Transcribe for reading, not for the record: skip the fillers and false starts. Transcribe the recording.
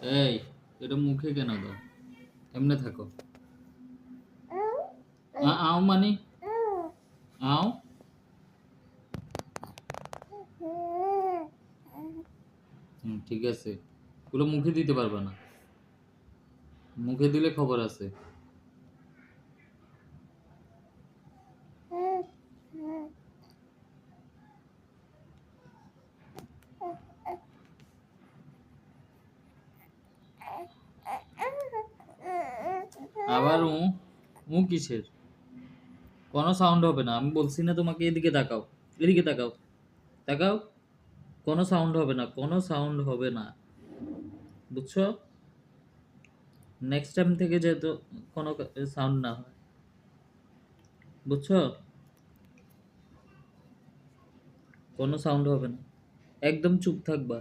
এই, এটা মুখে কেন দাও? এমনে থাকো। আও মানে আও। ঠিক আছে, ওগুলো মুখে দিতে পারবা না। মুখে দিলে খবর আছে। আবার উ কিসের? কোনো সাউন্ড হবে না, আমি বলছি না তোমাকে? এদিকে তাকাও, এদিকে তাকাও, তাকাও। কোনো সাউন্ড হবে না, কোনো সাউন্ড হবে না, বুঝছো? নেক্সট টাইম থেকে যেহেতু কোনো সাউন্ড না হয়, বুঝছো? কোনো সাউন্ড হবে না, একদম চুপ থাকবা।